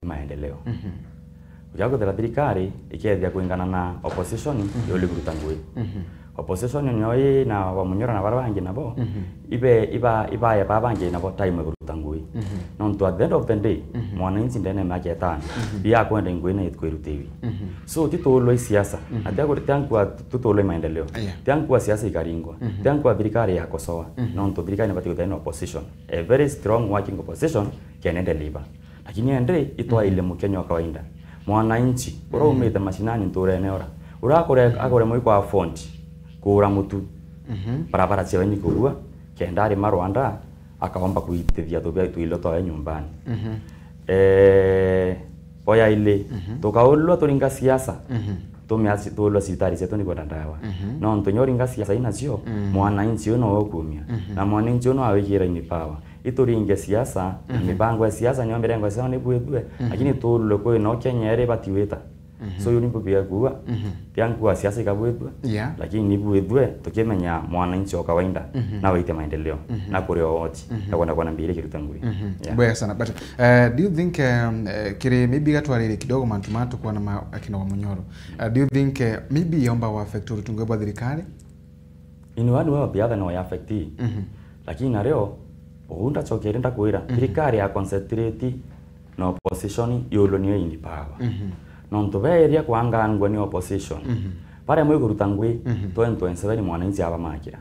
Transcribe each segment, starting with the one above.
maendeleo. Ujago de thirikari ikethia kuingana na opposition yoli kurutangwe. Opposition nyoi na wamunyora na barabangi nabo iba ya babangi nabo time kurutangwe. Nonto at the end of the day mwananchi ndene maketana bia kwenda ngwena yitwerutewi. So titolo siasa atia kuritankwa tutolo maendeleo. Tiankwa siasa ikaringwa. Tiankwa thirikari ya kosoa. Nonto thirikari nabati kutana opposition. A very strong working opposition can deliver. Lakini ende itwa ile Mkenya wa kawaida. Mwananchi ura umete mashinani ntore neora. Ura akore moi kwa font kura mutu. Barabara cheweni kurua kendari marwanda akaomba kuitethia tobia tuiloto nyumbani. Oya ile tokaulwa turinga siasa. Tumeazi tulo sitari zetu ni kwa ndawa. No ntonyoringa siasa inazio mwananchi uno okumia. Na mwananchi uno awekira ni power. Ituringe siasa mibango ya siasa ni omberengo sana ni buedwe lakini tulo ko no Kenya batiweta so yuri mbubia kuwa tiangu siasa ikabwedwe lakini ni buedwe tukimenya mwananchi wa kawaida na waite maendeleo na kureo wote na kwa mbili kirutanguri baya sana. But do you think kire maybe gatwarire kidogo mantumato kwa na akina wa Munyoro, do you think maybe yomba wa affect rutungwe bwa thirikari in one way or the other no ya affect lakini na leo Unda chokerenda kuira thirikari ya concentrate na opposition yolo niyo indi power. Nonto beria kwangangwa ni opposition. Pare mwe kurutangwe 2027 mwananchi aba makira.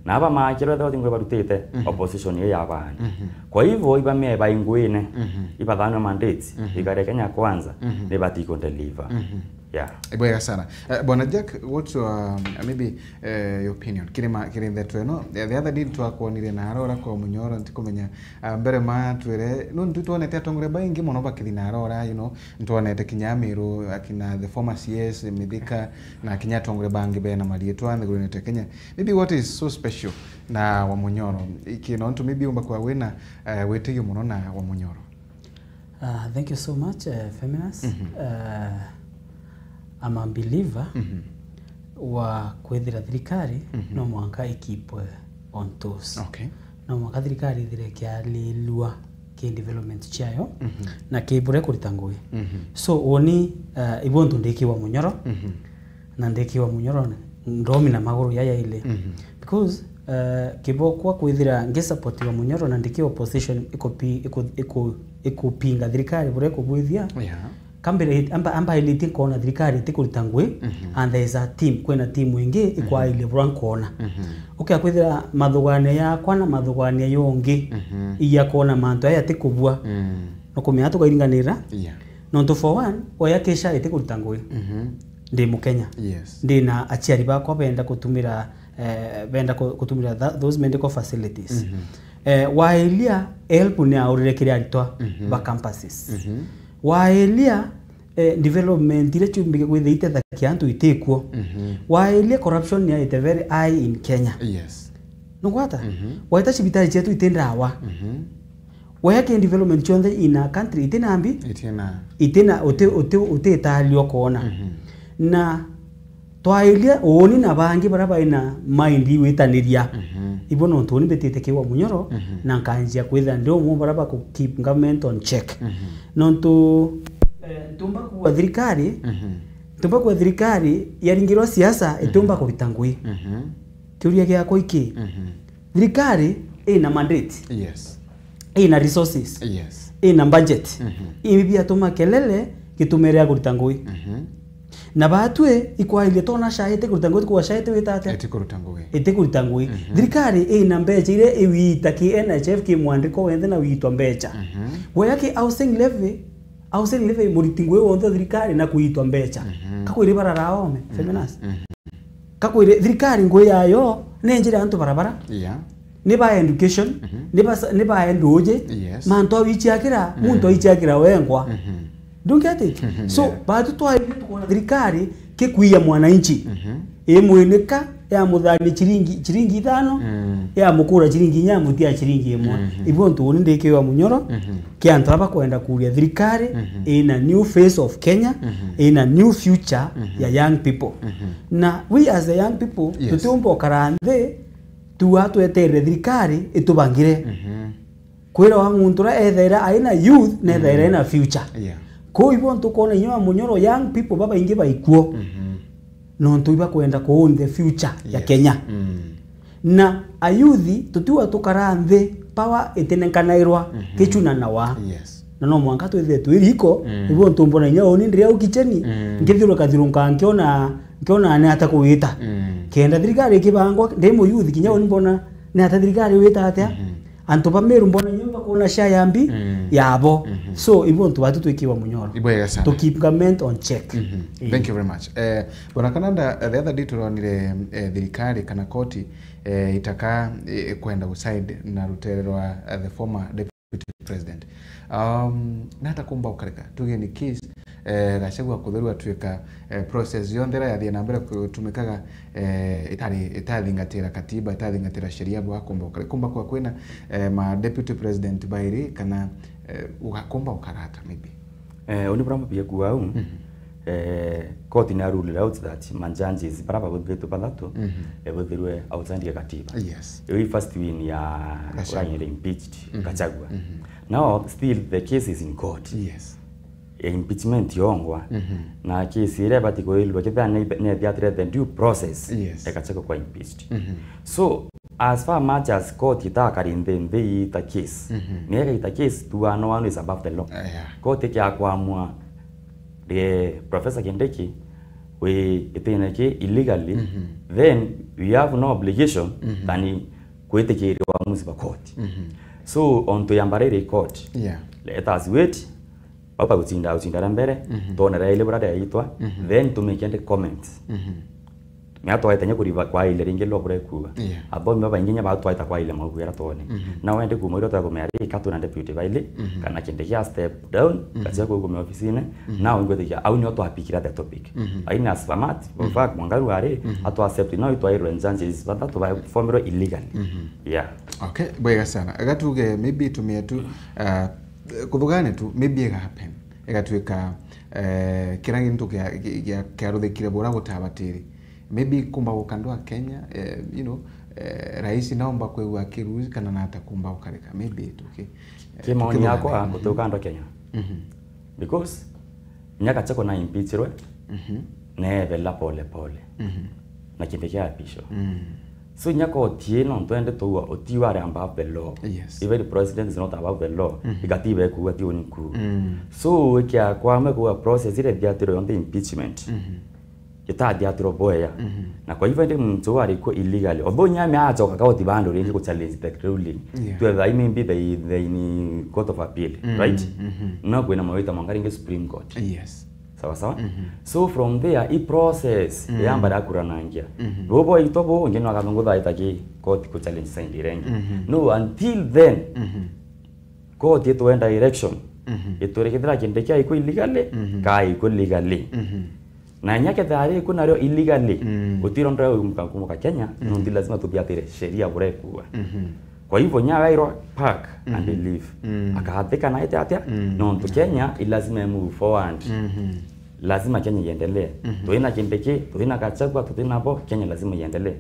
Na aba makira tho tingwe barutete opposition ye yabana. Kwa hivyo iba meba ingwene iba dhana mandates ikare Kenya kwanza ne batiko deliver. Yeah. Bwana sana. Bwana Jack, what's your maybe your opinion? Kirin that way no. The other day twakonire na arora kwa Munyoro ntikumenya mbere ma twere no ntutwonete tongore baingi muno bakirina arora ntwonete Kinyamiru akina the former CS Midika na Kinya tongore bangi bena malietwa ngurunete Kenya. Maybe what is so special na wa Munyoro ikino ntu maybe umba kwa wena weteyo muno na wa Munyoro? Thank you so much Feminist. I'm a believer wa kwethira thirikari no mwanka ikipwe on toes. Okay. No mwanka thirikari thirekia lilua ke development chayo na ke bure kuritangui. So oni ibontu ndeki wa Munyoro na ndeki wa Munyoro ndomi na maguru yaya ile because kibokwa kwethira nge support wa Munyoro na ndeki opposition iko pinga thirikari bure kubwithia. Kambere amba ile tikona thirikari tikuritangwe and there is a team kwena team wingi ikwa ile brankona okay akwithira mathugane yakwa na mathugane yongi iya kona mantu aya tikubwa no kumya tukaringanira no for one oya kesha itikuritangwe ndi Mukenya ndi na achiari bakwa benda kutumira those medical facilities wailia help ni aurirekira alitwa ba campuses waelia development ile chumbike kwithite thakiantu itekwo waelia corruption ni ite very high in Kenya no kwata waita cibitari chetu itendawa wayake development chonde in a country itena ote talio kona na twaelia oni na bangi baraba ina mind witaniria ibono ntoni betete ke wa Munyoro na kanjia kwitha ndio mu baraba ku keep government on check nonto tumba kwa thirikari yaringirwa siasa itumba ko bitangui kiuria gya ko iki thirikari ina mandate ina resources ina budget ibi atuma kelele kitumerea kuritangui na batwe ikwa ile tona shahete kuritangui kwa shahete witate ete kuritangui thirikari ina mbecha ile iwita ki NHF ki mwandiko wende na wiitwa mbecha weyake housing levy muritingwe wonde thirikari na kuitwa mbecha kakwire barara ome Feminist kakwire thirikari ngwe yayo nenjira antu barabara ne ba education ne ba ndoje manto wichiakira muntu wichiakira wengwa don't get it so batu twa thirikari ke kuia mwananchi emweneka ya muthani chiringi 5 ya mukura chiringi nyamu tia chiringi 1 ibontu oni ndeke wa Munyoro ke antraba kwenda kuria thirikari in a new face of Kenya in a new future ya young people na we as a young people tutumbo karande tu atu etere thirikari itubangire kwira wa muntu ra ethera aina youth na ethera ina future ko ibo ntukona inyo munyoro young people baba ingi baikuo no ntuiba kwenda ku own the future ya Kenya na ayuthi tutiwa tukara nthi power itenekanairwa kichuna nawa na no mwanga twethe twiriko ibo ntumbona inyo oni ndria ukicheni ngithiro kathirunka nkiona ane atakuita kenda thirikari kibangwa ndemo youth kinya oni mbona ne ata thirikari wita atia antu bameru mbona nyumba kuna shayambi yabo so ibo ntu batu twikiwa munyoro to keep government on check. Thank you very much. Bona Kananda, the other day turonire thirikari kana koti itaka kwenda uside na rutero wa the former deputy president nata kumba ukareka tuge ni case gachagua kutherwa twika process yondera yathie na mbere kutumikaga itathingatira katiba itathingatira sheria bwa kumba kwa kwina ma deputy president bairi kana ugakumba ukarata maybe oni bramo pia kuau court na rule out that manjanges baraba wetu badatu ebotherwe outside katiba we first win ya Ryan impeached Gachagua now still the case is in court impeachment yongwa na case ile batiko ilwa kithana ne theatre the due process Gachagua kwa impeached so as far much as court itakari ndende ita case nega ita case tu one is above the law court ya kwamwa the Professor Kindiki we iteneke illegally then we have no obligation than kuitekere wa musiba court so on to yambarere court let us wait papa utinda mbere tonera ile brada yaitwa then to make any comments miato aitanya kuriva kwa ile ringe lobure kuwa abo mba inginya ba twaita kwa ile magwera tone na wende ku moyo to kumari katu na deputy baile kana kinde ya step down kazi yako kwa ofisine na ngwete ya au nyoto apikira the topic aina sfamat in fact mwangaru are ato accept no ito iro nzanje is but to by formero illegal okay bwega sana agatuge maybe tumie tu kuthugane tu maybe ega happen egatuika kirangi ntu kya ruthikire bora gutabatiri maybe kumba ukandwa Kenya rais naomba kwewa kiruzi kana na atakumba ukareka maybe okay maoni yako kutoka ndo Kenya because nyaka chako na impeachirwe ne vela pole na kindekia pisho so nyako tieno twende to otiware above the law even the president is not above the law igatibe ku ati uniku so kya kwame ku process ile diatiro yonde impeachment kita diatiro boya na kwa hivyo ndio mtu wali ko illegally obonya ameachoka ka otibando ringi ku challenge the ruling to the maybe the in court of appeal right na kwena mawita mangaringe supreme court sawa so from there I process yamba dakuranangia robo itobo ngeno akathungutha itaki court ku challenge sign direngi no until then court ito enda direction itorekethera kindekia iko illegally kai iko legally na nyake thari kuna rio illegally utiro ndo mkakumbuka Kenya no lazima tubiatire sheria bure kuwa kwa hivyo nyawairo park and leave akahathika na atia no to Kenya lazima move forward lazima Kenya iendelee tuina Kindiki tuina Gachagua tuina hapo Kenya lazima iendelee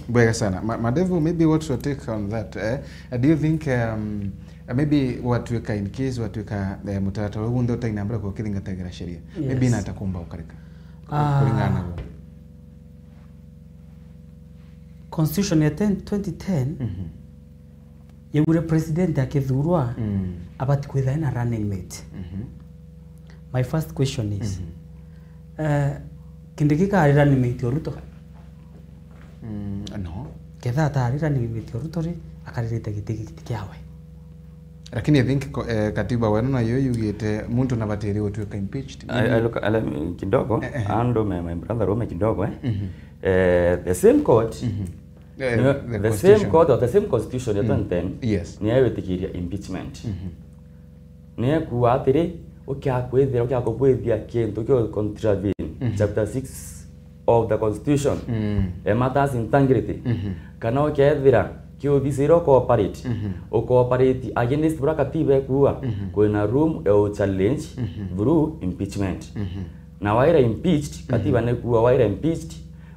bwega sana Madevu maybe what's your take on that do you think maybe what we in case what we mutaratara huu ndio tainambra kwa kiringa tagira sheria maybe natakumba ukarika kulingana constitution ya 2010 yegure president akithurwa abati kwitha na running mate my first question is Kindiki ka running mate Ruto no ketha ta running mate Ruto ri akaririte gitiki kiawe lakini I think katiba wanona yo yugete muntu na bateri otweka impeached kidogo ando my brother Rome kidogo the same court the same court or the same constitution ya 2010 ni ayo tikiria impeachment ni kuatire ukiakwethira ukiakobwethia kintu kyo contravene chapter 6 of the constitution matters integrity kana ukiethira kyo visiro cooperate o cooperate against katiba kuwa kuna room ya challenge through impeachment na waira impeached katiba ne kuwa waira impeached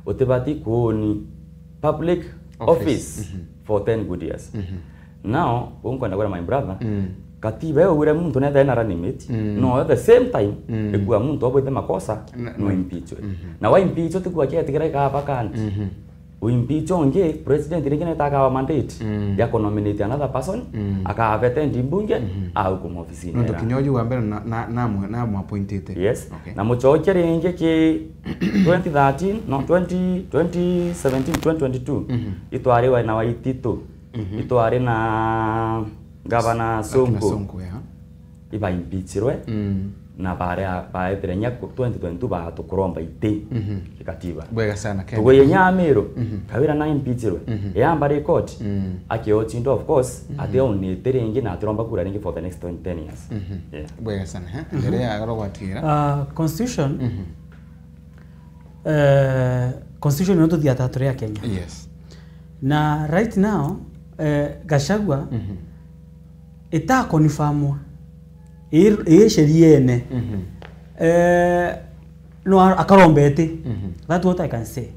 utebati kuoni public office for 10 good years now unkwenda kwa my brother katiba ure muntu na thena ranimiti no at the same time ekuwa muntu obwete makosa no impeach na wa impeach tukwa kiatikira ka vacant impeach onge president nikene taka wa mandate ya nominate another person aka attend mbunge au kuma ofisini ndo kinyoju wa mbele na appointed yes na muchokere nge ki 2013 no 2017 2022 itware wa na waitito itware na Governor Sonko iba impeachirwe na baetere nya 2022 ba tukuromba ite kikatiba bwega sana Kenya tugo yenyamiro kawira na impeachirwe yamba record akiochindo of course ateo ni terenge na turomba kura ringi for the next 10 years bwega sana endelea agorogwatira constitution constitution noto dia tatore ya Kenya yes na right now Gachagua eta confirmwa sheria ene no akarombete that's what I can say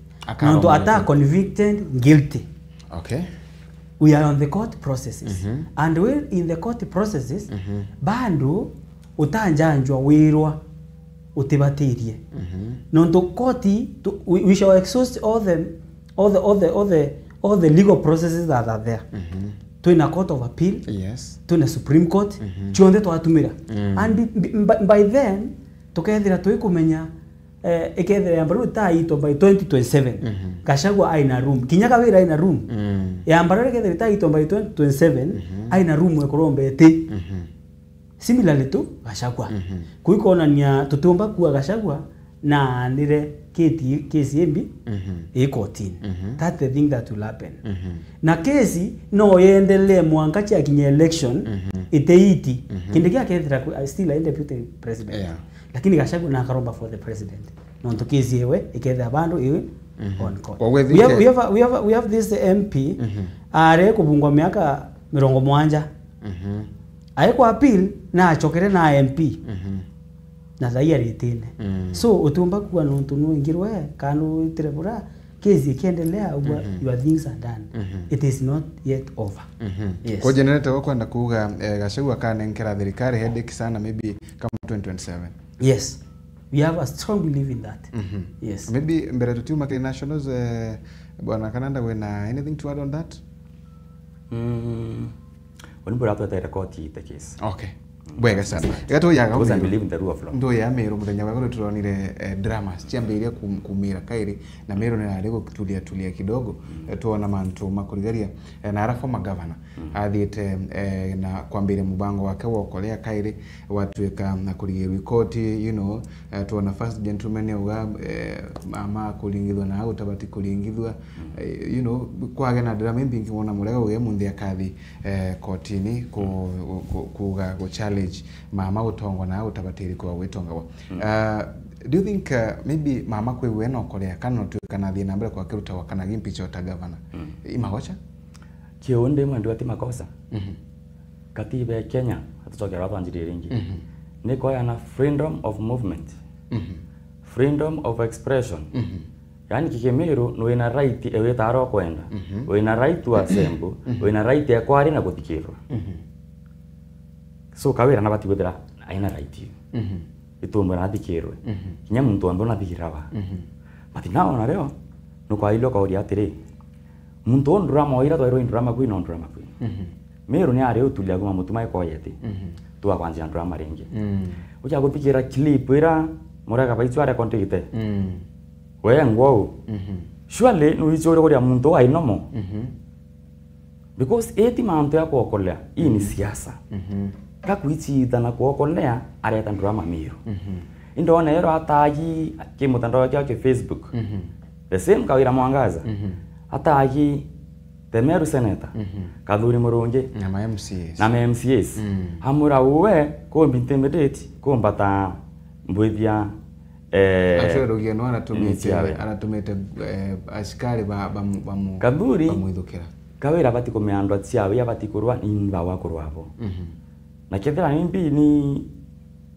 no ata convicted guilty okay we are on the court processes and we're in the court processes bando utanjanjwa wirwa utibatirie no to court we shall exhaust all the legal processes that are there to in a court of appeal yes to in a supreme court chionde twatumira and by then tukethira tuikumenya ekethira yambaru taito by 2027 Gachagua aina room kinyaga wira aina room yambaru ekethira taito by 2027 aina room ekorombete similarly to Gachagua kuikonania tutumba kuwa Gachagua na nire kesi embi ekotini that's the thing that will happen na kesi no yendelee mwangachi akinye election iteiti kindikia kethira still a deputy president lakini Gachagua na karomba for the president no to kesi yewe ikethira bandu iwe on court we have this MP are kubungwa miaka 70 aiko appeal na achokere na MP na thaiya ritine so utumba kuwa no tunu ingirwe kanu tirebura kesi kiendelea your things are done it is not yet over yes kwa generate wako kwenda kuuga Gachagua kana nkera thirikari headache sana maybe kama 2027 yes we have a strong belief in that yes maybe mbere tutuma kwa nationals bwana Kananda wena anything to add on that Onibura to record the case okay bwega sana gato yaga because I believe in the rule of law ndo ya mero muthenya wako turonire dramas ciambiria kumira kairi na mero ni arego tulia kidogo tuona mantu makurigaria na arafu magavana athiete na kwambire mubango wake wokolea kairi watuika na kurigirwa ikoti tuona first gentleman uga mama kulingithwa na utabati kulingithwa kwage na drama mbingi wona murega uge munthi akathi kotini kuga go challenge mama utongo na utabatiri kwa wetonga do you think maybe mama kwe wena okolea kana tuikana thina mbere kwa kiruta wakana gimpicha ota governor imagocha kionde mwandu ati makosa katiba ya Kenya hatutokera watu anjiri ringi niko yana freedom of movement freedom of expression yani kikemero no ina right ewe taro kwenda we ina right to assemble we ina right ya kwari na gutikirwa so kawira na bati gudira aina right itumba na dikirwe kinya muntu ando na dikirawa bati nawo na leo no kwa ilo kauri atire muntu on drama oira to heroin drama queen on drama queen mero ni are utulia goma mutuma iko yete tu akwanza drama ringi uja gupikira clip ira muraga baitwa are content we ngwo surely no ichore ko ya muntu ai nomo because eti manto ya kuokolea hii ni siasa kakuichithana kuokolea areta drama miro indona yero atagi kimutandao yake Facebook the same kawira mwangaza atagi temeru senator kadhuri murungi na MCS hamura uwe ko intimidate ko mbata mbwithia Ashoro no anatumete askari kadhuri bamuithukira kawira bati kumeandwa ciawe abati kurwa imba wa kurwabo na kethera nimbi ni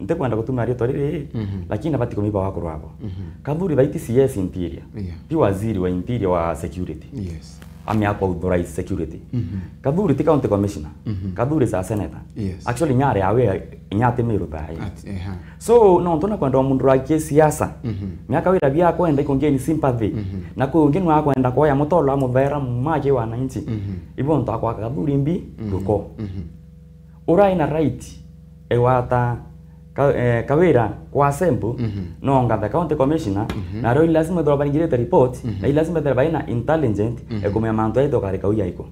ntekwenda kutumia rito riri lakini abati kumiba wa kurwabo kadhuri baiti CS interior pi waziri wa interior wa security yes amiakwa authorized security. Kadhuri ti county commissioner. Kadhuri sa senator. Actually nyare awe nyate miru bai. So no ntona kwenda mundu wa kisiasa. Miaka wira bia kwenda ikongeni sympathy. Na kungeni wa kwenda kwa ya mutolo amuvera mumaje wananchi. Ibo ntwa kwa Kadhuri mbi ruko. Ura ina right ewata kawira kwa sample no ngada county commissioner na ro lazima ndo banigire report na lazima ndo baina intelligent kama manto aito kare kauya iko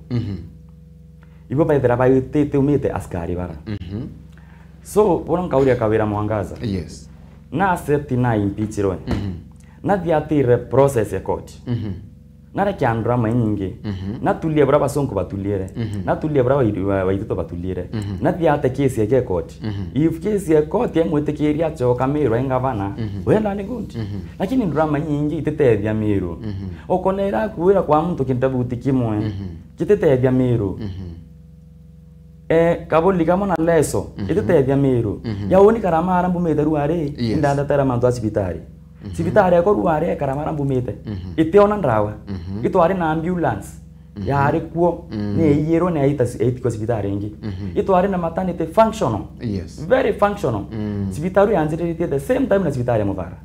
ibo pa ndo bayo tete umite askari bara so boran kauria kawira mwangaza na accept na impeach ro na diatire process ya court na rakyandra maingi na tulie bra basonko batuliere na tulie bra waitito batuliere na diate kesi ya court if kesi ya court yemwete kiria choka miro engavana wenda ni good lakini drama nyingi itetethia miro okonera kuira kwa mtu kintabuti kimwe kitetethia miro kaboli kama na leso itetethia miro yaoni karamara mbumete ruare ndanda tera mantu asibitari sibitari ko ruare karamara mbumete iteona ndawa itware na ambulance yari kuo ne yero ne aita ko sibitari ngi itware na maternity functional very functional sibitari yanzire the same time na sibitari muvara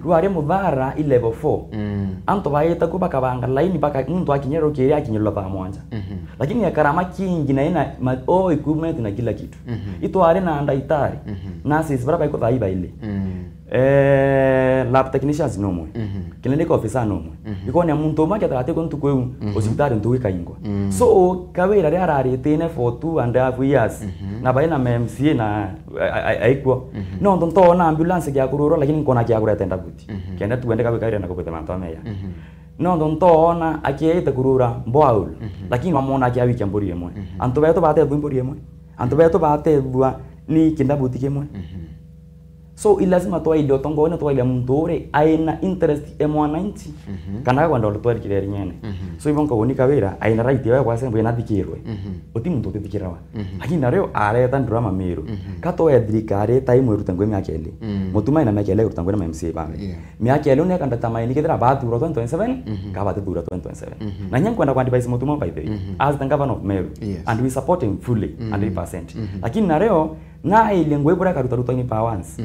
ruare muvara i level 4 anto baita ko bakabanga line baka mtu akinyero kiri akinyelo pa mwanja lakini ya karama kingi na ina equipment na kila kitu itware na ndaitari nurses bara ko thaiba ile lab technicians no mwe clinic officer no mwe iko ne muntu maka tate ko ntukweu hospital ntuwe kaingwa so kawira ri ararite ne for 2.5 years na baina MMCA na aikwo no ndo na ambulance ya kururo lakini kona kya kureta ndabuti kenda tuende kawira na kopete manto ameya no ndo na akiete kurura mboaul lakini wamona kya wiki mbori yemwe anto bato bate mbori yemwe anto bato bate bua ni kindabuti kemwe so ilazima toa ile tongone toa ile mtore aina interest ya mwananchi kana kwenda toa kireri nyene so ibon ko unika wira aina right ya kwa sembo inathikirwe uti muntu uthikirawa lakini reo areta drama miro kato ya dirikare time rutango mi akeli mutuma ina makele rutango na MCA bame mi akeli ne kanda tamaini kidra batu 2027 ka batu 2027 na nyangu kwenda kwa device mutuma by the way as the governor of Meru and we support him fully 100% lakini na reo na ile ngwebura karuta ni powers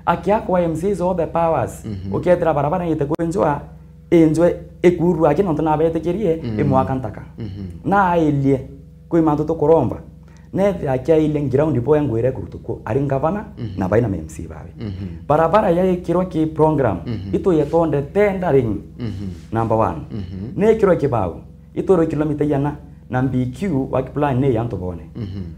akiako MCs all the powers ukethira barabara yete kwenjwa enjwe ekuru akina ntona abete kirie emwakantaka na ile kwi manto to koromba ne akia ile ground ipo yangu ire kurutuko ari ngavana na baina MC bawe barabara ya kiro ki program ito yetonde tendering number 1 ne kiro kibao ito ro kilomita yana na BQ wakiplan ne yanto bone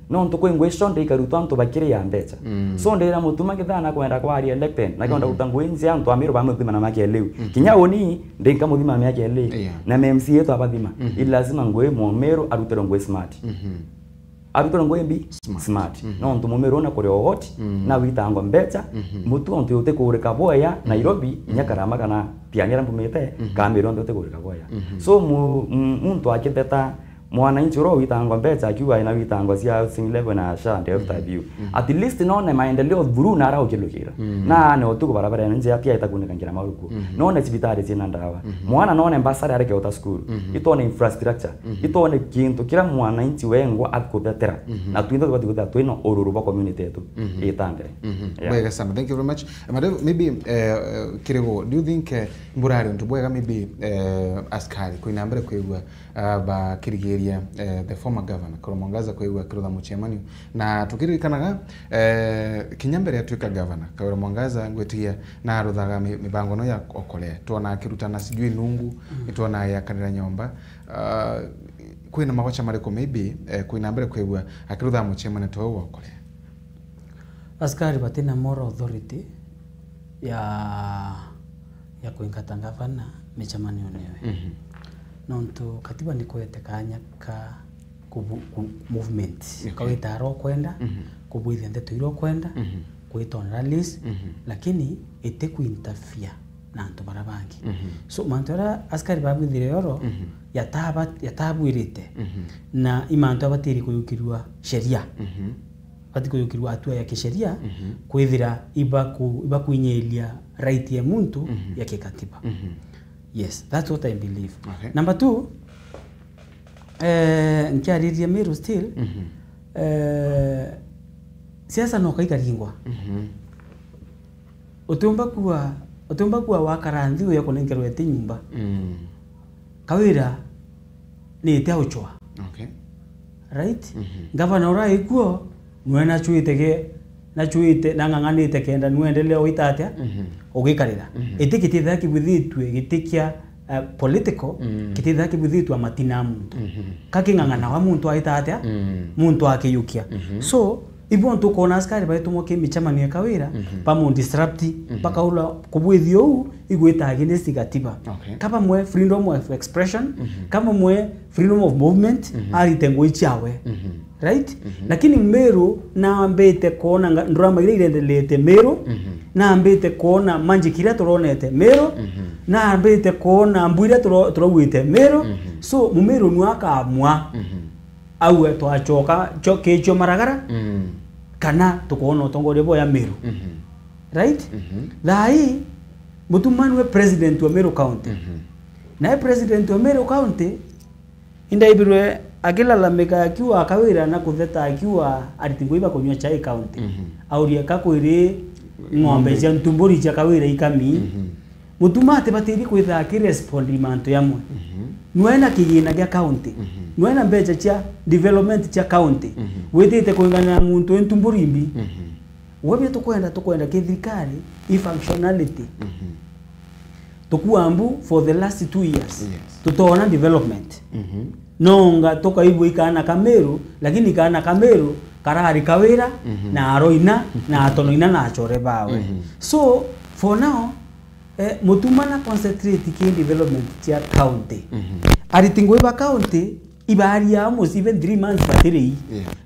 no ntoko ingwe sonde ikaruto anto bakire ya mbecha sonde ira mutuma kithana kwenda kwa ari elected na kwenda utangwenzi anto amiro bamuthima na make elew kinya oni ndenga muthima make elew na MC yetu abathima ilazima ngwe momero arutero ngwe smart arutero ngwe mbi smart no ntoko momero na kore hot na witangwa mbecha mutu onto yote kureka boya Nairobi nyakarama kana tianyera mbumete kamero onto yote kureka boya so muntu akiteta mwananchi ro witangwa mbecha akiwa ina witangwa cia sing level na sha ndio view at least none maendeleo buru na rao kilokira na ne otuko barabara nje atia itakuneka ngira maruko none hospitali zina ndawa mwana none mbasara yake ota school itone infrastructure itone kintu kila mwananchi wengwa akobetera na tuindo batikuta twino oruruba community yetu itandere bwega sana. Thank you very much madam. Maybe kirego, do you think mburari ntubwega maybe askari kuinambere kwegwa ba kirigeria the former governor Mwangaza kwegwa kirotha muchemanio na tukiririkanaga kinyambere atuika governor Kawira Mwangaza ngwetia na aruthaga mibango no ya okole tuona akirutana sijui nungu tuona ya kanira nyomba kwina mawacha mareko maybe kuinambere kwegwa akirutha muchemanio to okole askari batina moral authority ya kuingata gavana michemanio newe nonto katiba ni kwete kanya ka movement kawita ro kwenda kubuithia ndeto iro kwenda kuiton rallies lakini ete kuinterfere na antu barabangi so mantora askari babwithire yoro yatabwirite na imanto abatiri kuyukirwa sheria bati kuyukirwa atua ya kisheria kwithira iba kuinyelia right ya muntu ya kikatiba. Yes, that's what I believe. Okay. Number 2, nkiaririe Meru still siasa no kaikaringwa utumba kuwa wakaranthi uya kunengerwa ete nyumba kawira ni ite uchwa Okay. right gavana ora ikuo nwena chuitege na chuite na nganganite kenda nwendelea uitatya ugikarira itikititha kibwithitwe gitikia political kititha kibwithitwa matina muntu kakingangana wa muntu aitatya muntu akiyukia so ibo ntu kona askari baitu moke michamania kawira pamo disrupti paka ula kubwithio u igwita against gatiba kama mwe freedom of expression kama mwe freedom of movement ari tengo ichawe right lakini Meru na ambete kona ndrama ile irendelete Meru na ambete kona manjikira turonete Meru na ambete kona mbwira turowite Meru so Mumeru nwaka amwa au twachoka chokecho maragara kana tukoona utongoria boya Meru right thai mutumani we president wa Meru County na president wa Meru County indaibirwe akilalamika akiwa akawira na kutheta akiwa aritingoiba kunywa chai county auria kakwiri ng'ombe cia ntumburi cia kawira ikami mutumate batiri kwitha akirespond mantu yamwe nwena kigina gya county nwena mbecha cia development cia county witite kuingana muntu ntumburimbi webye tukwenda kithikari i functionality tukuambu for the last 2 years tutona development nonga tokaibwe ikana Kameru lakini kana Kameru karari kawira na aroina na atonoina na achore bawe so for now mutumana concentrate ki development cia county aritingoiba county ibari ya almost even 3 months batiri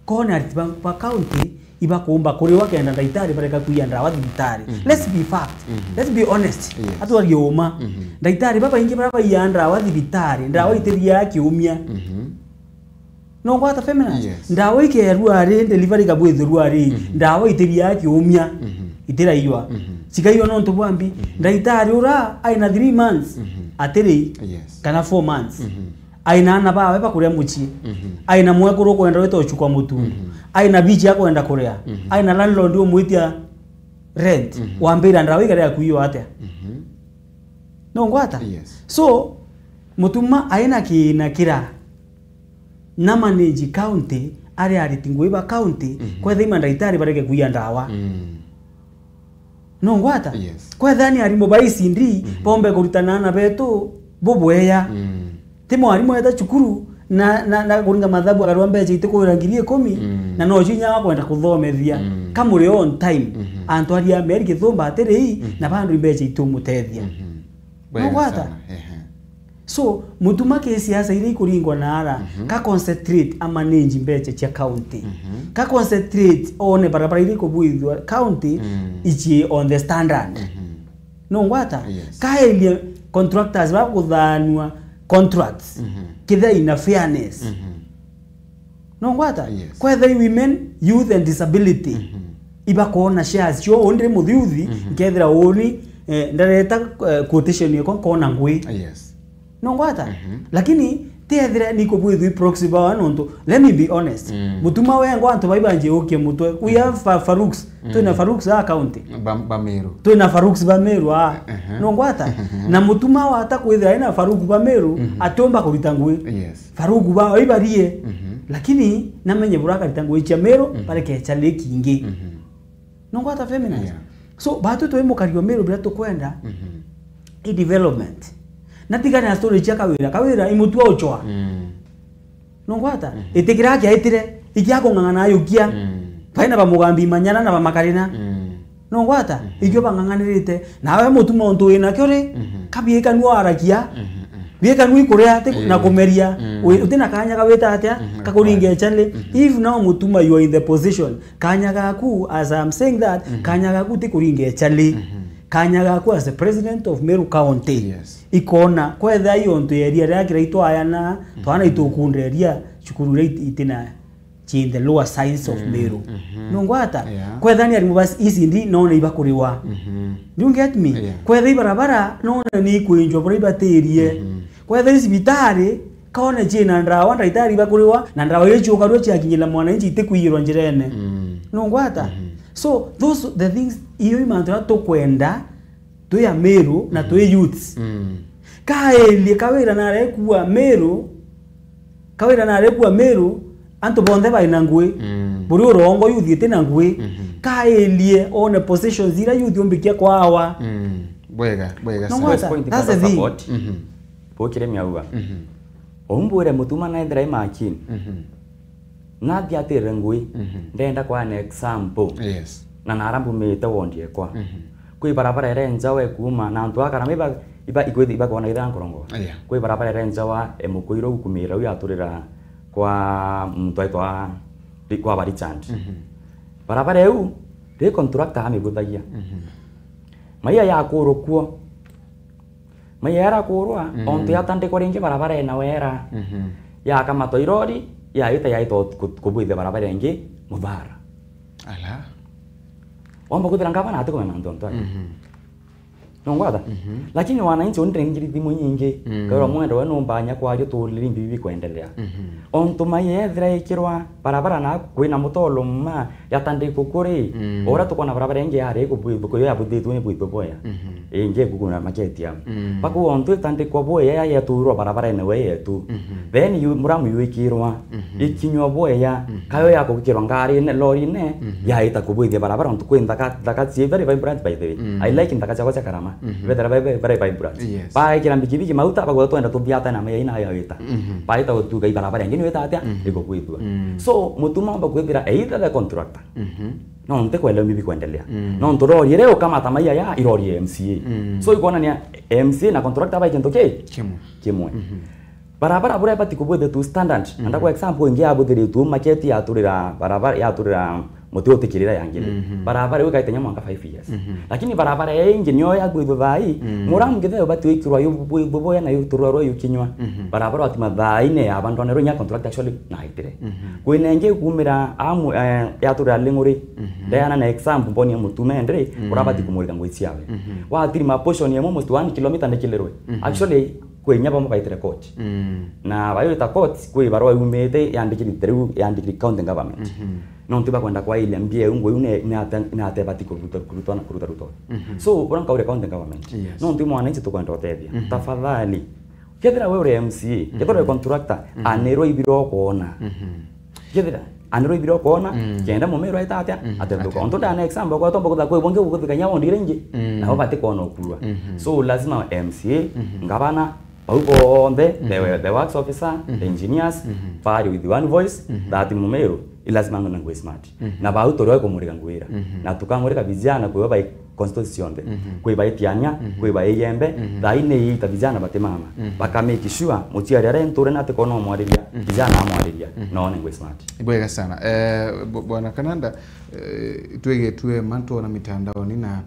kona aritiba county iba kuomba kuri wakenda ndaitari bareka kuyanda wa thibitari let's be fact let's be honest atu arioma ndaitari baba ingi baba yanda wa thibitari ndawa iteria kiumia no kwata feminine ndawa ikerua ari delivery kabwethurua ari ndawa iteria kiumia itira iwa sikaiyo no ntubwambi ndaitari ura aina 3 months atiri kana 4 months aina na bawe ba kuria muchi aina mwekuru kwenda weto chukwa mutundu aina bichi yako enda kuria aina landlord ndio muitia rent wambira ndawa igara kuiyo atia no ngwata so mutuma aina kina kira na manage county ari tingoiba county kwa thima ndaitari bareke kuya ndawa no ngwata kwa thani ari mobaisi ndi pombe kuritana na beto bobweya timo ari moeta chukuru na kuringa madhabu akarwa mbeje itiko irangirie 10 na no jinya kwenda kuthomethia kamuri on time antu ari America thomba atiri na bandu mbeje itumutethia no ngwata so mutuma ke siasa ile ikuringwa na ara ka concentrate amanage mbeche cia county ka concentrate on barabara ile kubwithwa county ichi on the standard no ngwata ka ile contractors ba kuthanwa contracts kitha ina fairness no ngwata kwa the women youth and disability iba kuona shares cho ondre muthiuthi ngethira uni ndareta quotation yako kona ngui no ngwata lakini tethira niko bwithu proxy ba nonto let me be honest mutuma wengo antu baibanje oke mutwe we have Faruks tuna Faruks account ba Meru tuna Faruks ba Meru no ngwata na mutuma wa atakwithira ina Faruku ba Meru atomba kuritangwe Faruku ba ibarie lakini namenye buraka ritangwe cha Meru bareke cha leki ingi no ngwata feminine so batu to imokario Meru bila to kwenda i development natigana story cha kawira imutua ochoa no ngwata itikira kya itire ikiako ngangana yukia faina ba mugambi manyana na ba makarina no ngwata ikyo banganganirite nawe mutuma onto ina kyore kabieka nwa arakia bieka nwi kurea na komeria utina kanya kaweta atia kakuringe chale if now mutuma you are in the position kanya gaku as I'm saying that kanya gaku tikuringe chale kanya gaku as the president of Meru County ikona kwetha iyo ntu area yakira itwayana twana itukunderia chukuru itina in the lower sides of Meru no ngwata kwetha ni ari mubasi isi ndi no iba kuriwa you get me kwetha barabara no ni kuinjwa bora ibaterie kwetha isibitari kaona jina ndawa ndaitari bakuriwa na ndawa yecho karwo chakinyira mwananchi itekuirwa njirene nongwata so those the things iyo imantwa to kwenda to ya Meru na to youths kaelie kawira na rekuwa Meru kawira na rekuwa Meru anto bonde baina ngwe buri urongo yuthiete na ngwe kaelie one positions zira yuthi ombikia kwa hawa bwega that's the thing pokire miauga ombure mutuma na ndrai makin na diatere ngwe ndenda kwa an example na narambu mete wondie kwa kwi barabara renja we kuma na antu akara iba ikwedi iba kona ida nkorongo kwi barabara renja wa emukoiro gukumira uya aturira kwa mtu aitwa kwa bari chand barabara eu de contractor ame guthagia maya ya kurukuo maya era kurwa onto yatande koringe barabara na wera ya kama to irori ya ito kubuithe barabara ingi mubara ala wamba kuthira ngavana ati kumena ntonto nongwada lakini wananchi ondengiri thimu nyingi kwa mwendo wenu mbanya kwa yo tuliri bibi kuendelea onto mayethra ikirwa barabara na kwina mutolo ma yatandiko kuri ora tukona barabara ingi yare kubuitho ya budithu ni buitho boya ingi kuguna maketia paku onto tandiko boya ya turwa barabara ene we yetu then you muramu yuikirwa ikinywa boya kayo yako kukirwa ngari ne lori ne ya ita kubuithe barabara onto kwenda dakati very vibrant by the way I like ndaka chako cha karama vetera very vibrant pa kirambi kibiki mauta pa twenda tubiata na meya ina yawita pa ita tuga barabara ngini weta atia iko kuitwa so mutuma amba kwethira either the contractor no nte kwele mbibi kuendelea no ntorori leo kama tamaya ya irori MCA so ikona ni MCA na contractor ba kinto ke kimwe barabara bura pati kubwethe tu standard anda kwa example ingia abuthiri tu market ya turira barabara ya turira mutio tikirira yangire barabara we kaitenya mwaka 5 years lakini barabara ya engineer ya gwithu thai muramu githe bati wikirwa yu boya na yu turaro yu kinywa barabara atima thai ne abandonero nya contract actually na itire kwinenge kumira amu ya turira linguri ndayana na example mboni ya mutume ndre urabati kumurika ngwitsi yawe wa tiri ma portion ya almost 1 km ndekilirwe actually kwenya bamwe baitire court na bayo ta court kwe barwa umete yandikiri through yandikiri county government no ntiba kwenda kwa ile mbie ungo une na atebati kurutana ruto so bora kaure county government no ntimo wananchi tukwenda otethia tafadhali kethira wewe MCA kethira contractor anero ibiro kuona kethira anero ibiro kuona kenda mumero itatia atebuka onto dana example kwa tombo kutha kwebonge ukuthikanya ondire nje na bati kuona okurwa so lazima MCA ngabana Pauponde, the works officer, the engineers, fari with one voice, that mumero, ilazima ngwe smart. Na ba utoro ko muri ngwira. Na tukangoreka vijana kwa ba constitution de. Kwa ba itianya, kwa ba yembe, daine ita vijana batemama. Baka make sure mutiari ara ntore na tekono mwariria, vijana mwariria. No ngwe smart. Ibwega sana. Bwana Kananda, tuwe manto na mitandao ni na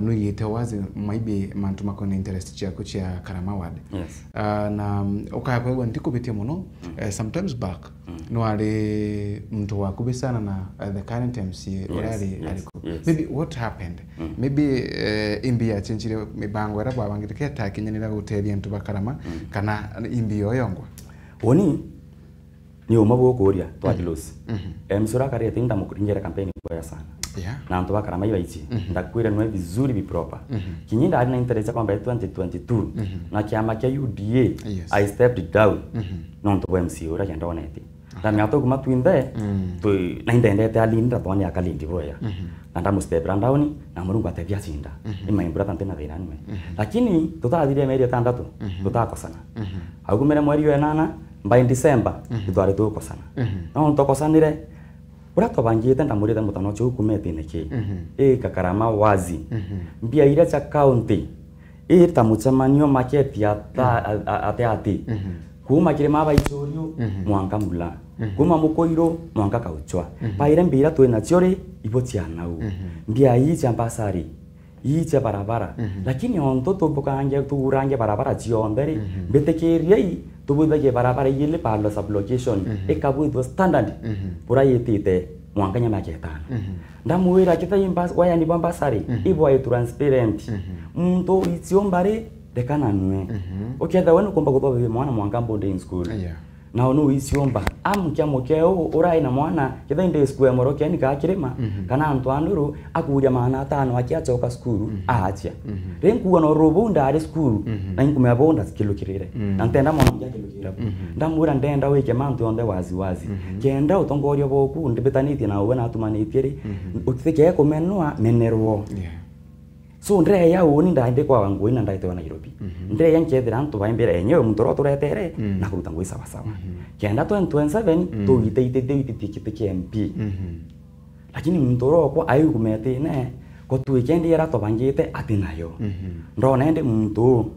nuyite wazi maybe mantu makona interest chako cha Karamawad. Yes. Na ukaya kwa ndikupitia muno sometimes back no ali mtu wakubisana na the current MCA yes. Maybe what happened maybe imbi ya chenchire mibango era bwabangiteke takinyanira guteria ntu bakarama kana imbi yoyongwa oni ni umabo kuria twakilosi msura kare tinda mukuringira campaign kwa sana na ntu bakarama ibaichi ndakwira nwe vizuri bi proper kinyinda ari na interest kwamba 2022 na kiama kya UDA I stepped down no ntu MCA ura yenda oneti na miato kuma twinde tu na indendete alinda toni akalindi boya nanda mustep down na murungu atevya cinda ima important na thina nime lakini tutathire meri tandatu tutakosana agumere mweri wa 8 by December tutware tukosana no ntokosanire ura tobangite ndamurite mutano cyo kumete neke Kakarama wazi mbia ire cha county tamuchamanio market ya ate kuma kirema baichorio mwanka mula kuma mukoiro mwanka kauchwa baire mbira twena chiori ibotianau mbia hii cha basari hii cha barabara lakini onto tobokange turange barabara chiombere betekerie tubudage barabara yile palo sub location ekabuitwa standard pura yetite mwanka nyama ketana ndamuwira kita imbas waya ni bambasari ibo ay transparent mto itsiombare dekana nwe uketha wenu kumba guthobe mwana mwanga boarding school na onu isiomba amkia mokeo urai na mwana kithainde school moroke ni ka kirima kana antu anduru akuja maana tano akiachoka school aacha renkuwa no robunda ari school na inkume abonda kilukirire na ntenda mwana mja kilukira ndamura ndenda wike mantu onde wazi kenda utongorio boku ndibetaniti na uwe na atumanitiri ukithike kumenwa menerwo so ndre ya woni ndainde kwa wangu ina ndaite wana Nairobi ndre yankethira antu baimbere enyewe mutoro turetere na kuruta ngui sawa sawa kenda 2027 to ite MP lakini mutoro kwa ayu kumete ne ko tu weekend yara to bangite atinayo ndo nende muntu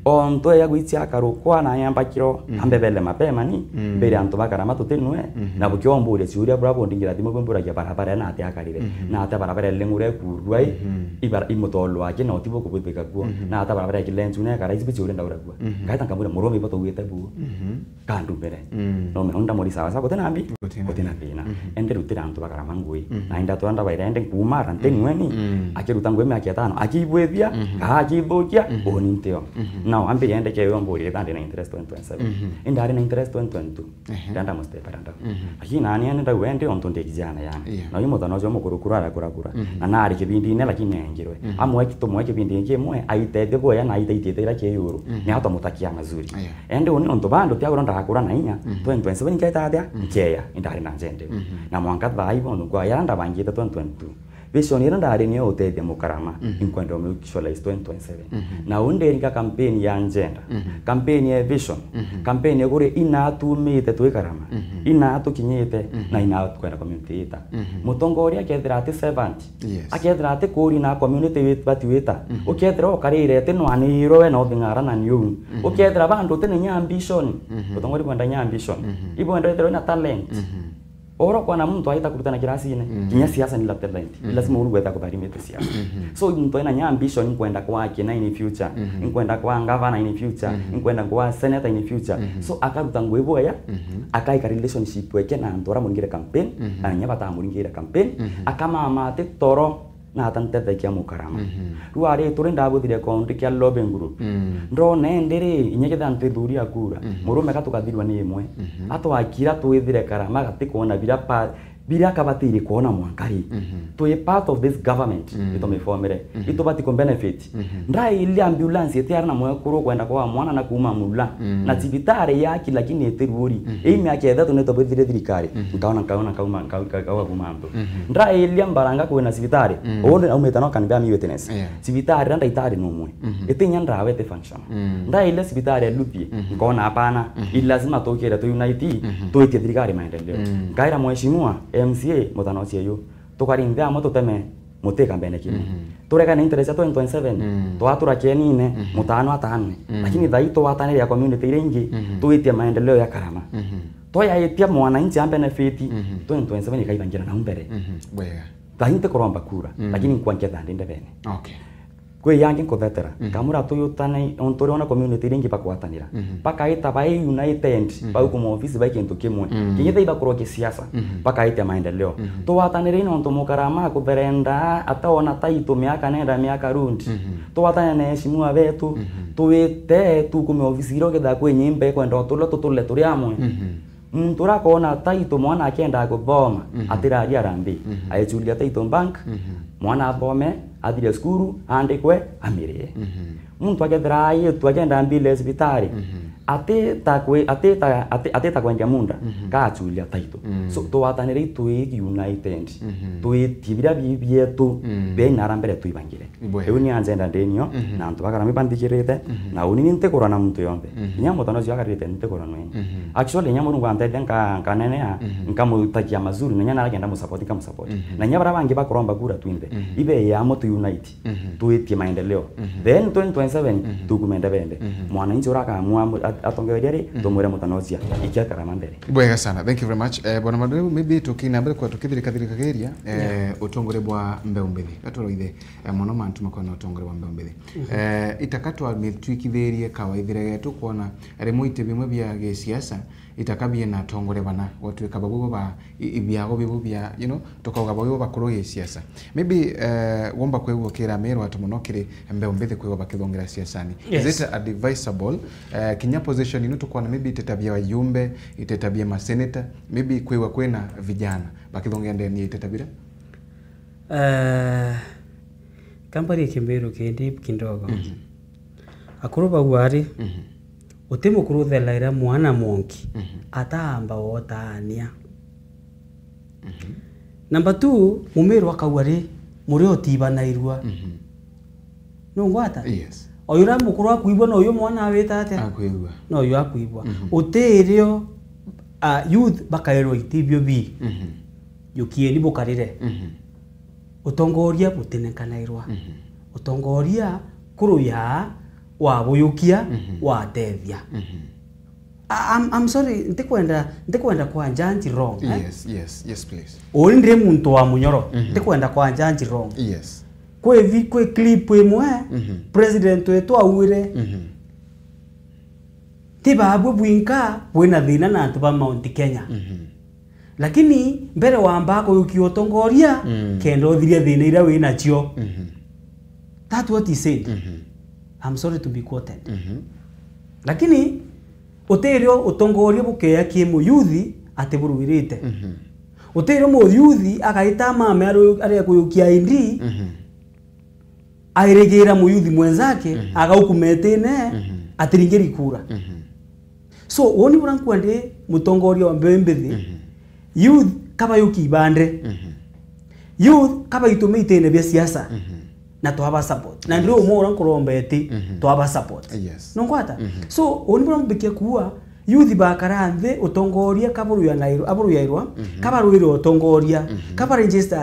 onto ya gwitsia karukwa na yamba kiro ambebele mapema ni mbere antu bakarama tutenwe na bukiombo siuria bravo ndingira dimo bombura ya barabara na ate akarire na ate barabara lengure kurwai ibara imotolo ake na otibo kubeka kuo na ate barabara kilenzu ne kara isibi ure ndaura kuo ngaita ngambura moromi boto wete bu kandu mbere no me onda mori sawa sawa tena ambi tena pina ende rutira antu bakarama ngui na inda to anda baira ende kumara ntenweni akiruta ngweme akiatano akibwethia akithukia oninteo now ambe yende ke yombori thande na interest 2027 indari na interest 2022 ndanda muste paranda lakini nani enda wende ontonde kijana yani na yimo tano zo mukurukura kura na nari kibindi ne lakini ngirwe amwe kitomwe kibindi ngimwe aitete boya na aitete ira ke yuru ni hata mutakia mazuri ende oni onto bando tia kuronda hakura na inya 2027 nkaita atia nkeya indari na njende na mwanka thaibo ngwa yanda bangite 2022 vision ira ndari ni otete mukarama inkwenda mu visualize 2027 na underika campaign ya agenda campaign ya vision campaign ya gore ina tumite tuikarama ina tukinyite na ina kwenda community ita mutongoria kethira ati servant akethira ati kuri na community wit batiwita ukethira okarire ati no aniro we no thingara na niu ukethira bandu tene nya ambition mutongoria kwenda nya ambition ibo ndo na talent oro kwa na mtu aita kurutana kirasi ine kinya siasa ni talent lazima urugweta kubarimete siasa so mtu ina nya ambition kwenda kwa kina in future kwenda kwa governor in future kwenda kwa senator in future so akaruta ngwebo ya akaika relationship weke na ndora muringire campaign na nya bata muringire campaign akama amate toro na atantete kia mukarama ruare turinda buthire konti kia lobbying group ndo nendere inyeketha ntithuri akura murume katukathirwa ni imwe atwakira twithire karama gatikona bila kabatiri kuona mwankari to a part of this government ito mefomere ito bati kon benefit ndai ile ambulance yetiara na mwe kuro kwenda kwa mwana na kuuma mula na tibitare yaki lakini eteruri imi aketha tuneto bethire thirikari nkaona kawa kumambo ndai ile mbaranga kwena sibitare one aumeta no kanibia mi witness sibitare ndai itari no mwe etinya ndawe te function ndai ile sibitare lupi nkaona hapana lazima tokera to unite to itie thirikari maendeleo ngaira mheshimiwa MCA mutano cio tukarinthia mo tuteme muteka mbene kimo tureka na interest ya 2027 twatura kenine mutano atane lakini thaito watane ya community iringi tuitie maendeleo ya karama toya itia mwananchi ambe benefit 2027 ikaibangira na mbere wega thahinte kuromba kura lakini nkwankia thandinde bene okay kwe yangi nkothetera kamura tuyutane ontori ona community ringi bakwatanira bakaita bai united bau kuma office bai kintu kimwe kinyete iba kuroke siasa bakaita maendeleo tuwatanire ino onto mukarama kuverenda ataona taito miaka nenda miaka rundi tuwatane na heshimua betu tuwite tukume office iroke da kwenye imbe kwenda tulo tutule turiamwe mtura kona taito mwana akenda kuthoma atiraria rambi aichulia taito bank mwana athome athire skuru andikwe amirie muntu agethira yetu agenda ambile hospitali ateta kwenja munda kaachulia taito so tuwatanire tui united tui tibira bibietu be narambere tuibangire euni anzenda denio na antu bakara mibandikirite na unini ntekora na muntu yombe nyamo tano ziakarite ntekora nweni actually nyamo rungu antede nkanene ya nkamutakia mazuri na nyana agenda mu support kama support na nyabara bangi bakoromba kura twinde ibe ya moto unite tuitie maendeleo then 2027 tukumenda bende mwananchi uraka amua atongereria tomwera mutanozia ikia karama mbere bwega sana thank you very much bwana Madeu maybe tukina mbere kwa tukithirikathirikageria utongore bwa mbeumbezi gatoroithe mono mantu makona utongore bwa mbeumbezi itakatwa mitwikithirie kawaithire getu kuona remoite bimwe bya gisiasa itakabie na tongore bana watu kababu ba ibiago bibu bia tokoga babu bakuru ye siasa maybe womba kwewo kera mero atumonokire mbe ombethe kwewo bakithongera siasa ni is it advisable kinya position inu tukwana maybe itetabia wajumbe itetabia maseneta maybe kwewa kwena vijana bakithongera ndeni itetabira kampani kimbero kendi kindogo akuruba gwari utimo kuruthelaira mwana monki atamba wotania number 2 mumero akawari muri otibanairwa no ngwata yes oyura mukuru akuibwa no yo mwana aweta ate akuibwa no yo akuibwa uterio youth bakairo itibyo bi yukieni bukarire utongoria butenekanairwa utongoria kuruya wa buyukia wa devya I'm sorry ntikwenda kwa njanji wrong yes please olindire muntu wa munyoro ntikwenda kwa njanji wrong yes kwe clip imwe president wetu awire tibabu bwinka bwena thina na antu ba Mount Kenya lakini mbere wa mbako ukiotongoria kendo thiria thina ira wina cio that's what he said I'm sorry to be quoted lakini uterio utongoria bukeya kimu yuthi ateburuirite uterio mu yuthi akaita mama ari kuyukia indi airegira mu yuthi mwenzake agaukumetene atiringeri kura so woni burankwande mutongoria wa mbembethi youth kaba yuki bande youth kaba itumeitene bya siasa na twaba support na ndio mo urankurombeti twaba support yes nongwata so oni burambikia kuwa youth bakaranthe utongoria kaburu ya nairo aburu yairwa kabaruiro utongoria kaba register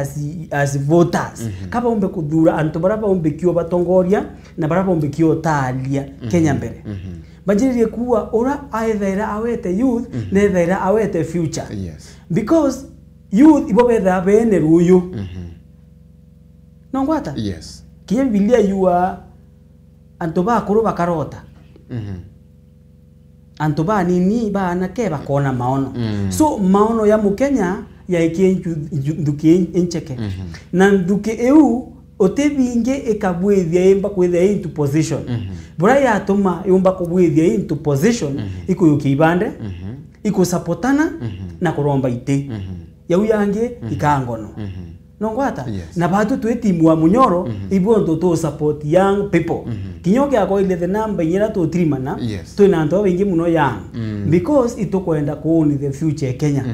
as voters kaba umbe kuthura antu baraba umbe kio batongoria na baraba umbe kio talia Kenya mbere banjiririe kuwa ora aithaira awete youth na aithaira awete future yes because youth ibobetha bene ruyu nongwata yes kiye Biblia yua antu bakuru bakarota antu ba nini bana ke bakona maono so maono ya mukenya ya ikinduke encheke na nduke eu otebinge ekabwethia imba kwethia into position bora ya tuma yumba kubwethia into position ikuyuki ibande ikusapotana na kuromba ite yau yange ikangono nongwata na batu twetimu wa munyoro ibonto to support young people kinyoke ako ile the number nyera to trimana to na ndo wengi muno young because itokwenda kuoni the future Kenya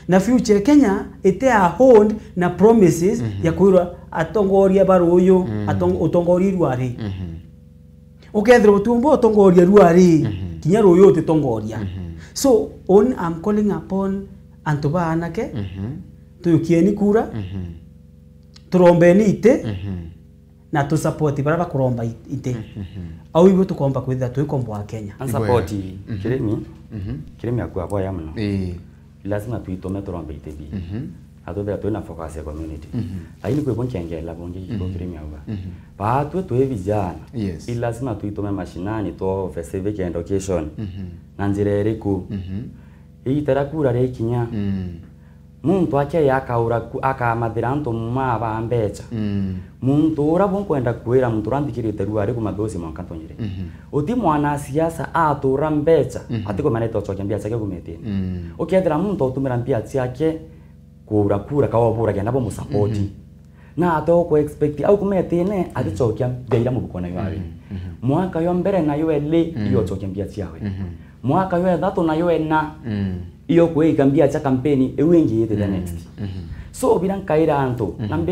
na future Kenya ite a hold na promises ya kuira atongoria baruyo atongori rwari ukethira utumbo atongoria rwari kinya ruyo titongoria so I'm calling upon antoba anake tuyukieni kura turombeni ite na tu support baraba kuromba ite au ibo tukomba kwitha tuikombo wa Kenya an support kiremi akwa ya mno lazima tuitome turombe ite bi atobe atuna focus ya community lakini kwa bonchengela bonje iko kiremi awa ba tu vijana lazima tuitome mashinani to civic education na njirere ku hii tarakura re kinya muntu ache yakaura akamathira ntu maba mbecha muntu ura bonkwenda kwira muntu randikirite ruari ku mathosi mankantonyire uti mwana siasa atura mbecha atiko manete ochokia chake kumetini ukethira muntu utumira mbia ciake kura kawabura genda bo musupport na ato ko expect au kumetine atichokia beira mubukona yawe mwaka yo mbere na yo ele yo chokia mbia ciawe mwaka yo thatu na yo ena iyo kwe ikambia cha kampeni ewengi yete the next so birankaira anto nambe